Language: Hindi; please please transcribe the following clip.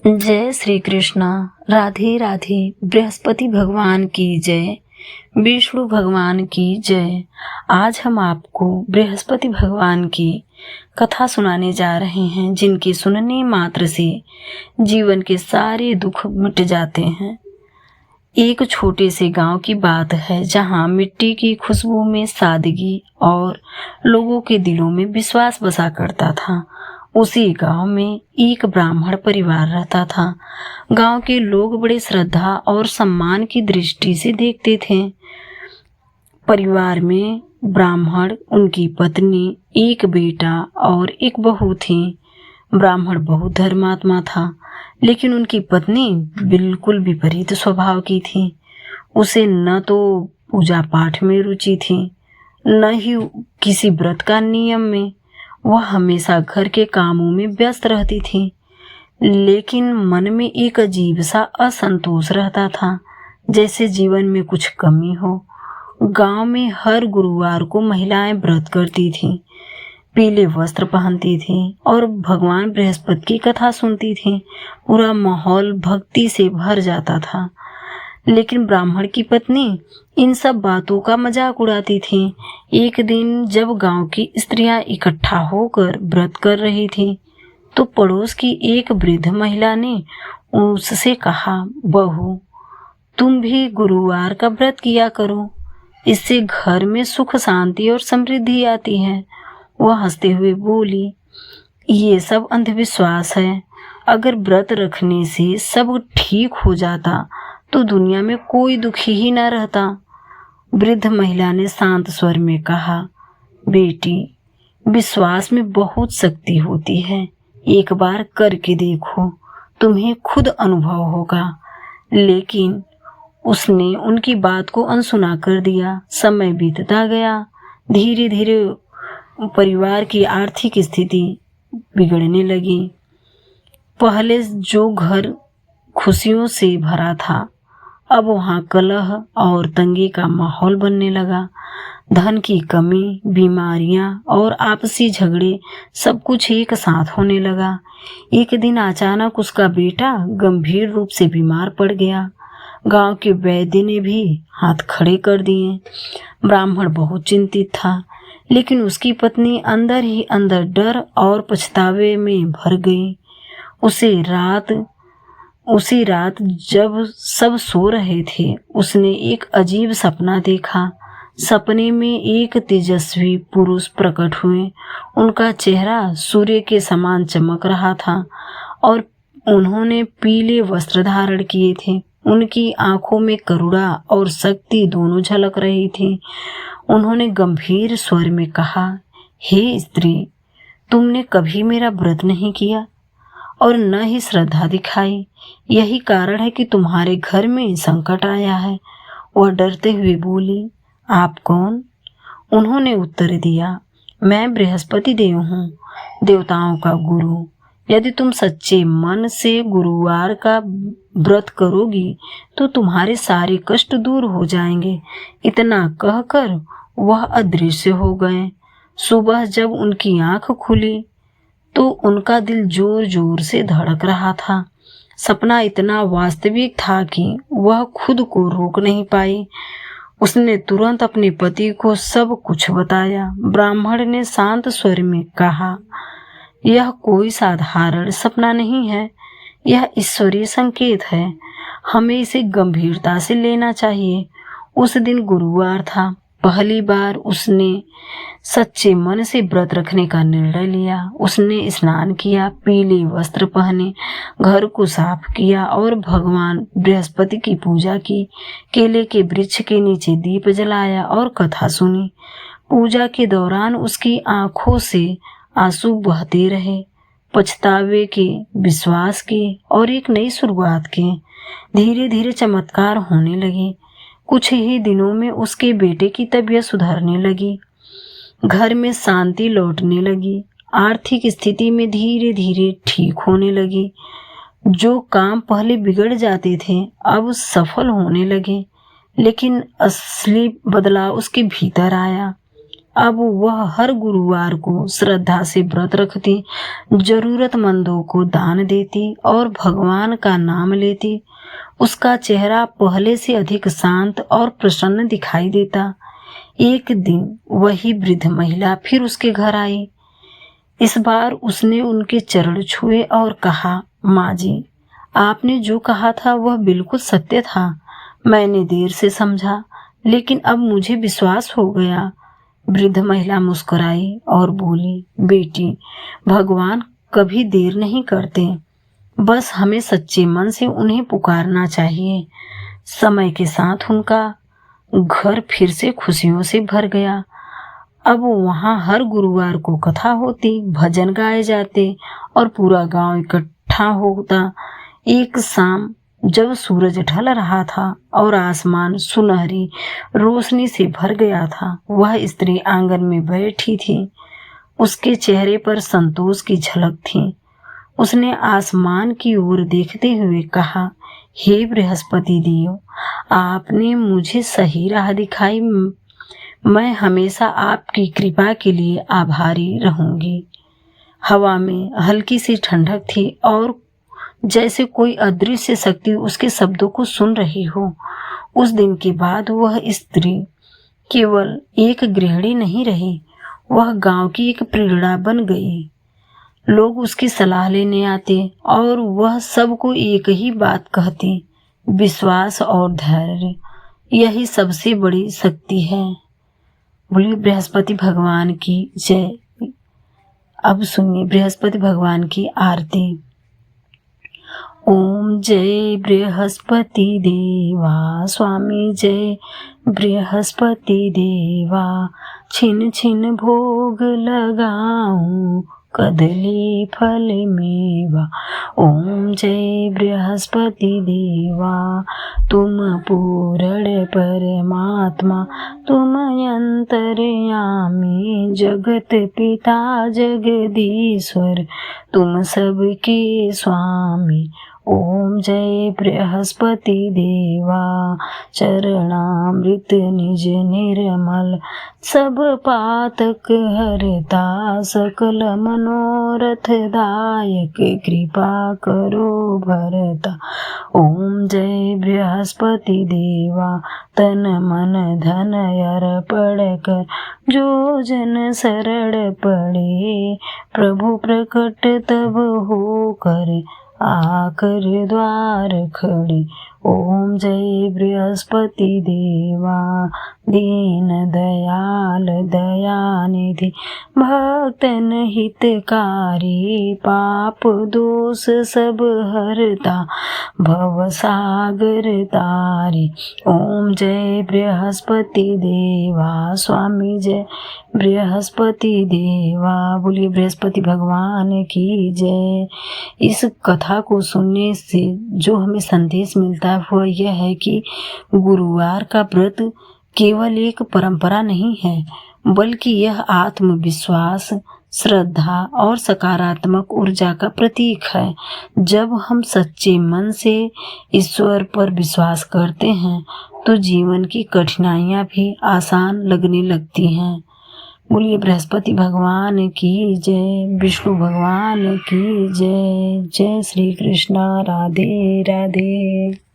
जय श्री कृष्णा। राधे राधे। बृहस्पति भगवान की जय, विष्णु भगवान की जय। आज हम आपको बृहस्पति भगवान की कथा सुनाने जा रहे हैं, जिनके सुनने मात्र से जीवन के सारे दुख मिट जाते हैं। एक छोटे से गांव की बात है, जहां मिट्टी की खुशबू में सादगी और लोगों के दिलों में विश्वास बसा करता था। उसी गांव में एक ब्राह्मण परिवार रहता था। गांव के लोग बड़े श्रद्धा और सम्मान की दृष्टि से देखते थे। परिवार में ब्राह्मण, उनकी पत्नी, एक बेटा और एक बहू थी। ब्राह्मण बहुत धर्मात्मा था, लेकिन उनकी पत्नी बिल्कुल विपरीत स्वभाव की थी। उसे न तो पूजा पाठ में रुचि थी, न ही किसी व्रत का नियम में। वह हमेशा घर के कामों में व्यस्त रहती थी, लेकिन मन में एक अजीब सा असंतोष रहता था, जैसे जीवन में कुछ कमी हो। गांव में हर गुरुवार को महिलाएं व्रत करती थीं, पीले वस्त्र पहनती थीं और भगवान बृहस्पति की कथा सुनती थीं। पूरा माहौल भक्ति से भर जाता था। लेकिन ब्राह्मण की पत्नी इन सब बातों का मजाक उड़ाती थी। एक दिन जब गांव की स्त्रियां इकट्ठा होकर व्रत कर रही थीं, तो पड़ोस की एक वृद्ध महिला ने उससे कहा, बहू, तुम भी गुरुवार का व्रत किया करो, इससे घर में सुख शांति और समृद्धि आती है। वह हंसते हुए बोली, ये सब अंधविश्वास है। अगर व्रत रखने से सब ठीक हो जाता तो दुनिया में कोई दुखी ही न रहता। वृद्ध महिला ने शांत स्वर में कहा, बेटी, विश्वास में बहुत शक्ति होती है। एक बार करके देखो, तुम्हें खुद अनुभव होगा। लेकिन उसने उनकी बात को अनसुना कर दिया। समय बीतता गया। धीरे धीरे परिवार की आर्थिक स्थिति बिगड़ने लगी। पहले जो घर खुशियों से भरा था, अब वहाँ कलह और तंगी का माहौल बनने लगा। धन की कमी, बीमारियां और आपसी झगड़े, सब कुछ एक साथ होने लगा। एक दिन अचानक उसका बेटा गंभीर रूप से बीमार पड़ गया। गांव के वैद्य ने भी हाथ खड़े कर दिए। ब्राह्मण बहुत चिंतित था, लेकिन उसकी पत्नी अंदर ही अंदर डर और पछतावे में भर गई। उसी रात जब सब सो रहे थे, उसने एक अजीब सपना देखा। सपने में एक तेजस्वी पुरुष प्रकट हुए। उनका चेहरा सूर्य के समान चमक रहा था और उन्होंने पीले वस्त्र धारण किए थे। उनकी आंखों में करुणा और शक्ति दोनों झलक रही थी। उन्होंने गंभीर स्वर में कहा, हे स्त्री, तुमने कभी मेरा व्रत नहीं किया और न ही श्रद्धा दिखाई। यही कारण है कि तुम्हारे घर में संकट आया है। वह डरते हुए बोली, आप कौन? उन्होंने उत्तर दिया, मैं बृहस्पति देव हूँ, देवताओं का गुरु। यदि तुम सच्चे मन से गुरुवार का व्रत करोगी तो तुम्हारे सारे कष्ट दूर हो जाएंगे। इतना कहकर वह अदृश्य हो गए। सुबह जब उनकी आंख खुली तो उनका दिल जोर जोर से धड़क रहा था। सपना इतना वास्तविक था कि वह खुद को रोक नहीं पाई। उसने तुरंत अपने पति को सब कुछ बताया। ब्राह्मण ने शांत स्वर में कहा, यह कोई साधारण सपना नहीं है, यह ईश्वरीय संकेत है। हमें इसे गंभीरता से लेना चाहिए। उस दिन गुरुवार था। पहली बार उसने सच्चे मन से व्रत रखने का निर्णय लिया। उसने स्नान किया, पीले वस्त्र पहने, घर को साफ किया और भगवान बृहस्पति की पूजा की। केले के वृक्ष के नीचे दीप जलाया और कथा सुनी। पूजा के दौरान उसकी आंखों से आंसू बहते रहे, पछतावे के, विश्वास के और एक नई शुरुआत के। धीरे धीरे चमत्कार होने लगे। कुछ ही दिनों में उसके बेटे की तबीयत सुधरने लगी। घर में शांति लौटने लगी। आर्थिक स्थिति में धीरे धीरे ठीक होने लगी। जो काम पहले बिगड़ जाते थे अब सफल होने लगे। लेकिन असली बदलाव उसके भीतर आया। अब वह हर गुरुवार को श्रद्धा से व्रत रखती, जरूरतमंदों को दान देती और भगवान का नाम लेती। उसका चेहरा पहले से अधिक शांत और प्रसन्न दिखाई देता। एक दिन वही वृद्ध महिला फिर उसके घर आई। इस बार उसने उनके चरण छुए और कहा, माँ जी, आपने जो कहा था वह बिल्कुल सत्य था। मैंने देर से समझा, लेकिन अब मुझे विश्वास हो गया। वृद्ध महिला मुस्कुराई और बोली, बेटी, भगवान कभी देर नहीं करते, बस हमें सच्चे मन से उन्हें पुकारना चाहिए। समय के साथ उनका घर फिर से खुशियों से भर गया। अब वहाँ हर गुरुवार को कथा होती, भजन गाए जाते और पूरा गांव इकट्ठा होता। एक शाम जब सूरज ढल रहा था और आसमान सुनहरी रोशनी से भर गया था, वह स्त्री आंगन में बैठी थी। उसके चेहरे पर संतोष की झलक थी। उसने आसमान की ओर देखते हुए कहा, हे बृहस्पति देव, आपने मुझे सही राह दिखाई। मैं हमेशा आपकी कृपा के लिए आभारी रहूंगी। हवा में हल्की सी ठंडक थी और जैसे कोई अदृश्य शक्ति उसके शब्दों को सुन रही हो। उस दिन के बाद वह स्त्री केवल एक गृहिणी नहीं रही, वह गांव की एक प्रेरणा बन गई। लोग उसकी सलाह लेने आते और वह सबको एक ही बात कहती, विश्वास और धैर्य, यही सबसे बड़ी शक्ति है। बोलिए बृहस्पति भगवान की जय। अब सुनिए बृहस्पति भगवान की आरती। ओम जय बृहस्पति देवा, स्वामी जय बृहस्पति देवा। छिन छिन भोग लगाऊं, कदली फल मेवा। ओम जय बृहस्पति देवा, तुम पूर्ण परमात्मा, तुम अंतर्यामी, जगत पिता जगदीश्वर, तुम सबके स्वामी। ओम जय बृहस्पति देवा, चरणामृत निज निर्मल, सब पातक हरता, सकल मनोरथ दायक, कृपा करो भरता। ओम जय बृहस्पति देवा, तन मन धन अर्पण कर, जो जन शरण पड़े, प्रभु प्रकट तब हो कर, आकर द्वार खड़े। ओम जय बृहस्पति देवा, दीन दयाल दयानिधि, भक्तन हितकारी, पाप दोष सब हरता, भव सागर तारी। ओम जय बृहस्पति देवा, स्वामी जय बृहस्पति देवा। बोलिए बृहस्पति भगवान की जय। इस कथा को सुनने से जो हमें संदेश मिलता है वह यह है कि गुरुवार का व्रत केवल एक परंपरा नहीं है, बल्कि यह आत्मविश्वास, श्रद्धा और सकारात्मक ऊर्जा का प्रतीक है। जब हम सच्चे मन से ईश्वर पर विश्वास करते हैं तो जीवन की कठिनाइयां भी आसान लगने लगती हैं। बोलिए बृहस्पति भगवान की जय, विष्णु भगवान की जय। जय श्री कृष्ण। राधे राधे।